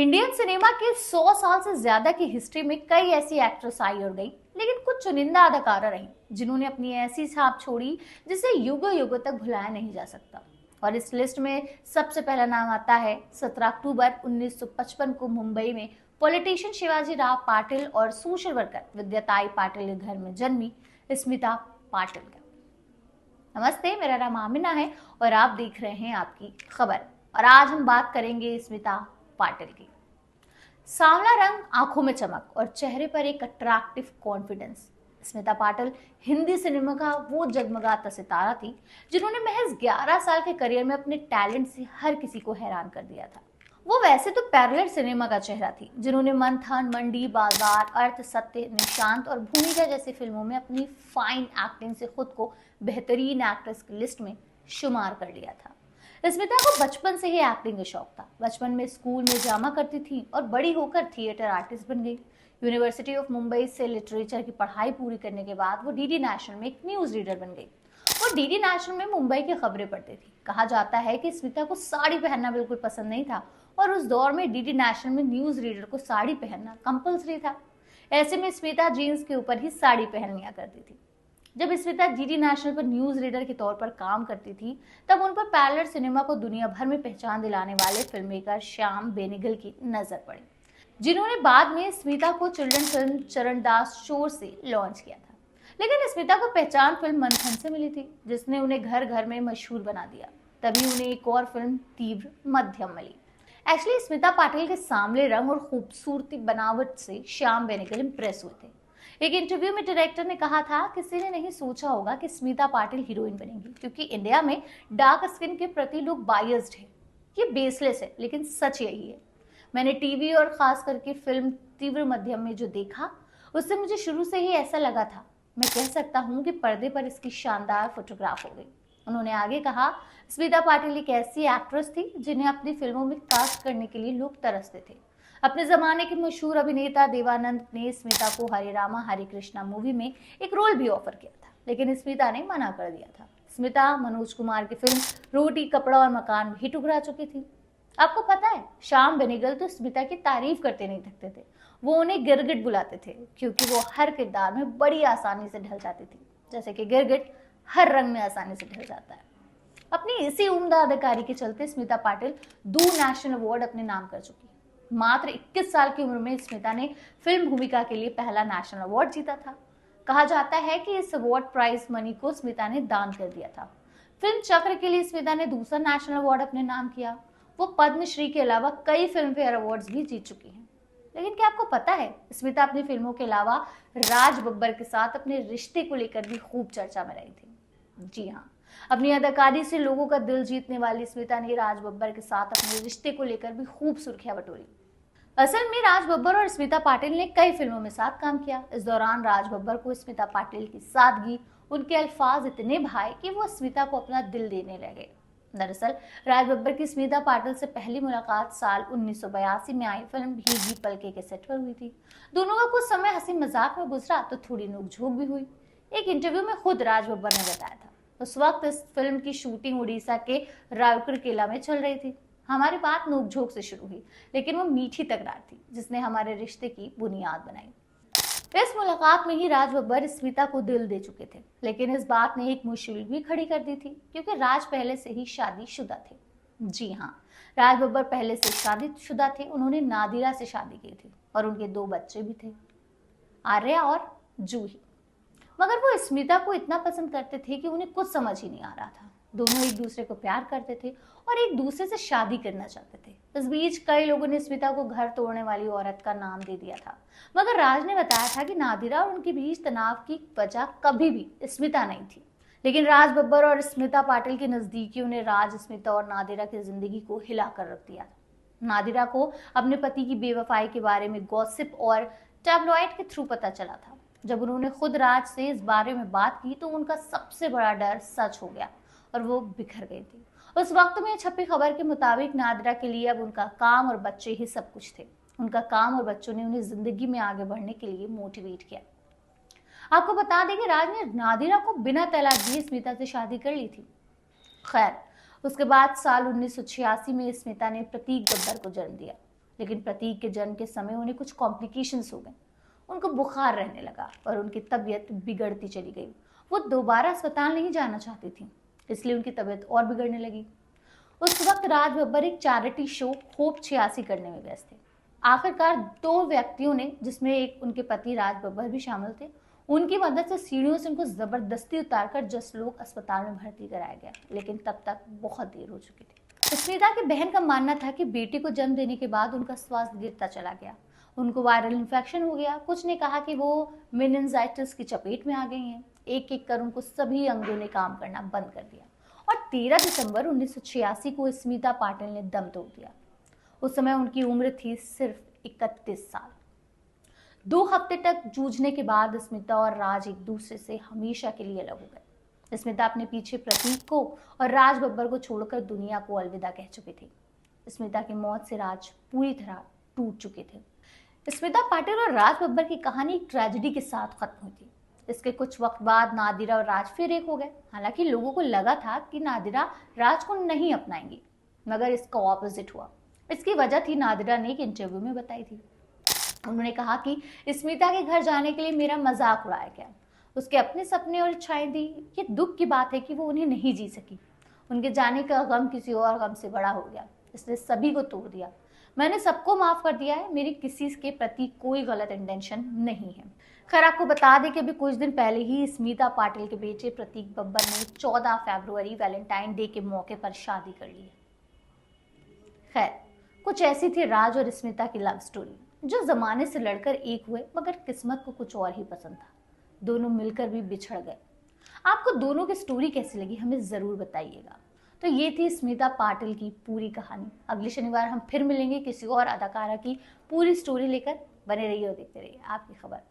Indian cinema के 100 साल से ज्यादा की हिस्ट्री में कई ऐसी एक्ट्रेस आई और गई, लेकिन कुछ चुनिंदा अदाकारा रही जिन्होंने अपनी ऐसी छाप छोड़ी जिसे युगों युगों तक भुलाया नहीं जा सकता। और इस लिस्ट में सबसे पहला नाम आता है 17 अक्टूबर 1955 को मुंबई में पॉलिटिशियन शिवाजी राव पाटिल और सोशल वर्कर विद्याताई पाटिल के घर में जन्मी स्मिता पाटिल का। नमस्ते, मेरा नाम आमिना है और आप देख रहे हैं आपकी खबर। और आज हम बात करेंगे स्मिता पाटिल की। सांवला रंग, आंखों में चमक और चेहरे पर एक attractive confidence. Smita Patil Hindi cinema का वो जगमगाता सितारा थी जिन्होंने महज 11 साल के करियर में अपने टैलेंट से हर किसी को हैरान कर दिया था। वो वैसे तो पैरेलल सिनेमा का चेहरा थी जिन्होंने मंथन, मंडी, बाजार, अर्थ सत्य, निशांत और भूमिका जैसी फिल्मों में अपनी फाइन एक्टिंग से खुद को बेहतरीन एक्ट्रेस की लिस्ट में शुमार कर लिया था। स्मिता को बचपन से ही एक्टिंग का शौक था। बचपन में स्कूल में ड्रामा करती थी और बड़ी होकर थिएटर आर्टिस्ट बन गई। यूनिवर्सिटी ऑफ मुंबई से लिटरेचर की पढ़ाई पूरी करने के बाद वो डीडी नेशनल में एक न्यूज रीडर बन गई। वो डीडी नेशनल में मुंबई की खबरें पढ़ती थी। कहा जाता है कि स्मिता को साड़ी पहनना बिल्कुल पसंद नहीं था और उस दौर में डीडी नेशनल में न्यूज रीडर को साड़ी पहनना कंपल्सरी था। ऐसे में स्मिता जीन्स के ऊपर ही साड़ी पहन लिया करती थी। जब स्मिता डीडी नेशनल पर न्यूज रीडर के तौर पर काम करती थी तब उन पर पैरेलल सिनेमा को दुनिया भर में पहचान दिलाने वाले फिल्म मेकर श्याम बेनेगल की नजर पड़ी, जिन्होंने बाद में स्मिता को चिल्ड्रन फिल्म चरणदास चोर से लॉन्च किया था। लेकिन स्मिता को पहचान फिल्म मंथन से मिली थी जिसने उन्हें घर घर में मशहूर बना दिया। तभी उन्हें एक और फिल्म तीव्र मध्यम मिली। एक्चुअली स्मिता पाटिल के सांवले रंग और खूबसूरती बनावट से श्याम बेनेगल इंप्रेस हुए थे। एक इंटरव्यू में डायरेक्टर ने कहा था, किसी ने नहीं सोचा होगा कि स्मिता पाटिल हीरोइन बनेगी, क्योंकि इंडिया में डार्क स्किन के प्रति लोग बायस्ड है। ये बेसलेस है, लेकिन सच यही है। मैंने टीवी और खास करके फिल्म तीव्र मध्यम में जो देखा उससे मुझे शुरू से ही ऐसा लगा था। मैं कह सकता हूँ कि पर्दे पर इसकी शानदार फोटोग्राफ हो गई। उन्होंने आगे कहा, स्मिता पाटिल एक ऐसी एक्ट्रेस थी जिन्हें अपनी फिल्मों में कास्ट करने के लिए लोग तरसते थे। अपने जमाने के मशहूर अभिनेता देवानंद ने स्मिता को हरे रामा हरे कृष्णा मूवी में एक रोल भी ऑफर किया था, लेकिन स्मिता ने मना कर दिया था। स्मिता मनोज कुमार की फिल्म रोटी कपड़ा और मकान भी ठुकरा चुकी थी। आपको पता है, श्याम बेनेगल तो स्मिता की तारीफ करते नहीं थकते थे। वो उन्हें गिरगिट बुलाते थे क्योंकि वो हर किरदार में बड़ी आसानी से ढल जाती थी, जैसे कि गिरगिट हर रंग में आसानी से ढल जाता है। अपनी इसी उम्दा अदाकारी के चलते स्मिता पाटिल 2 नेशनल अवार्ड अपने नाम कर चुकी। मात्र 21 साल की उम्र में स्मिता ने फिल्म भूमिका के लिए पहला नेशनल अवार्ड जीता था। कहा जाता है कि इस अवार्ड प्राइज मनी को स्मिता ने दान कर दिया था। फिल्म चक्र के लिए स्मिता ने दूसरा नेशनल अवार्ड अपने नाम किया। वो पद्मश्री के अलावा कई फिल्म फेयर अवार्ड्स भी जीत चुकी हैं। लेकिन क्या आपको पता है, स्मिता अपनी फिल्मों के अलावा राज बब्बर के साथ अपने रिश्ते को लेकर भी खूब चर्चा में रही थी। जी हाँ, अपनी अदाकारी से लोगों का दिल जीतने वाली स्मिता ने राज बब्बर के साथ अपने रिश्ते को लेकर भी खूब सुर्खियां बटोरी। असल में राज बब्बर और स्मिता पाटिल ने कई फिल्मों में साथ काम किया। इस दौरान राज बब्बर को स्मिता पाटिल की सादगी, उनके अल्फाज इतने भाए कि वो स्मिता को अपना दिल देने लगे। दरअसल राज बब्बर की स्मिता पाटिल से पहली मुलाकात साल 1982 में आई फिल्म भीगी पलके के सेट पर हुई थी। दोनों का कुछ समय हंसी मजाक में गुजरा तो थोड़ी नोकझोंक भी हुई। एक इंटरव्यू में खुद राज बब्बर ने बताया था, उस वक्त इस फिल्म की शूटिंग उड़ीसा के राउरकेला किला में चल रही थी। हमारी बात नोकझोंक से शुरू हुई, लेकिन वो मीठी तकरार थी जिसने हमारे रिश्ते की बुनियाद बनाई। इस मुलाकात में ही राज बब्बर स्मिता को दिल दे चुके थे, लेकिन इस बात ने एक मुश्किल भी खड़ी कर दी थी क्योंकि राज पहले से ही शादीशुदा थे। जी हाँ, राज बब्बर पहले से शादीशुदा थे। उन्होंने नादिरा से शादी की थी और उनके 2 बच्चे भी थे, आर्या और जूही। मगर वो स्मिता को इतना पसंद करते थे कि उन्हें कुछ समझ ही नहीं आ रहा था। दोनों एक दूसरे को प्यार करते थे और एक दूसरे से शादी करना चाहते थे। इस बीच कई लोगों ने स्मिता को घर तोड़ने वाली औरत का नाम दे दिया था, मगर राज ने बताया था कि नादिरा और उनके बीच तनाव की वजह कभी भी स्मिता नहीं थी। लेकिन राज बब्बर और स्मिता पाटिल की नजदीकियों ने राज, स्मिता और नादिरा की जिंदगी को हिलाकर रख दिया। नादिरा को अपने पति की बेवफाई के बारे में गॉसिप और टैब्लॉइड के थ्रू पता चला था। जब उन्होंने खुद राज से इस बारे में बात की तो उनका सबसे बड़ा डर सच हो गया और वो बिखर गई थी। उस वक्त में छपी खबर के मुताबिक नादिरा के लिए अब उनका काम और बच्चे ही सब कुछ थे। उनका काम और बच्चों ने उन्हें जिंदगी में आगे बढ़ने के लिए मोटिवेट किया। आपको बता दें कि राज ने नादिरा को बिना तलाक दिए स्मिता से शादी कर ली थी। खैर, उसके बाद साल 1986 में स्मिता ने प्रतीक गब्बर को जन्म दिया। लेकिन प्रतीक के जन्म के समय उन्हें कुछ कॉम्प्लिकेशंस हो गए। उनको बुखार रहने लगा और उनकी तबीयत बिगड़ती चली गई। वो दोबारा अस्पताल नहीं जाना चाहती थी, इसलिए उनकी तबीयत और बिगड़ने लगी। उस वक्त राज बब्बर एक चैरिटी शो होप 86 करने में व्यस्त थे। आखिरकार 2 व्यक्तियों ने, जिसमें एक उनके पति राज बब्बर भी शामिल थे, उनकी मदद से सीढ़ियों से उनको जबरदस्ती उतारकर जसलोक अस्पताल में भर्ती कराया गया, लेकिन तब तक बहुत देर हो चुकी थी। स्मिता की बहन का मानना था कि बेटी को जन्म देने के बाद उनका स्वास्थ्य गिरता चला गया। उनको वायरल इन्फेक्शन हो गया। कुछ ने कहा कि वो मेनिंजाइटिस की चपेट में आ गई हैं। एक एक कर उनको सभी अंगों ने काम करना बंद कर दिया और 13 दिसंबर 1986 को स्मिता पाटिल ने दम तोड़ दिया। उस समय उनकी उम्र थी सिर्फ 31 साल। 2 हफ्ते तक जूझने के बाद स्मिता और राज एक दूसरे से हमेशा के लिए अलग हो गए। स्मिता अपने पीछे प्रतीक को और राज बब्बर को छोड़कर दुनिया को अलविदा कह चुकी थी। स्मिता की मौत से राज पूरी तरह टूट चुके थे। स्मिता पाटिल और राज बब्बर की कहानी एक ट्रेजेडी के साथ खत्म हुई थी। इसके कुछ वक्त बाद नादिरा और राज फिर एक हो गए। हालांकि लोगों को लगा था कि नादिरा राज को नहीं अपनाएंगी, मगर इसका ऑपोजिट हुआ। इसकी वजह थी नादिरा ने एक इंटरव्यू में बताई थी। उन्होंने कहा कि स्मिता के घर जाने के लिए मेरा मजाक उड़ाया गया, उसके अपने सपने और इच्छाएं दी। ये दुख की बात है कि वो उन्हें नहीं जी सकी। उनके जाने का गम किसी और गम से बड़ा हो गया, इसने सभी को तोड़ दिया। मैंने सबको माफ कर दिया है, मेरी किसी के प्रति कोई गलत इंटेंशन नहीं है। खैर, आपको बता दें कि अभी कुछ दिन पहले ही स्मिता पाटिल के बेटे प्रतीक बब्बर ने 14 फरवरी वैलेंटाइन डे के मौके पर शादी कर ली है। खैर, कुछ ऐसी थी राज और स्मिता की लव स्टोरी, जो जमाने से लड़कर एक हुए, मगर किस्मत को कुछ और ही पसंद था। दोनों मिलकर भी बिछड़ गए। आपको दोनों की स्टोरी कैसी लगी हमें जरूर बताइएगा। तो ये थी स्मिता पाटिल की पूरी कहानी। अगले शनिवार हम फिर मिलेंगे किसी और अदाकारा की पूरी स्टोरी लेकर। बने रहिए और देखते रहिए आपकी खबर।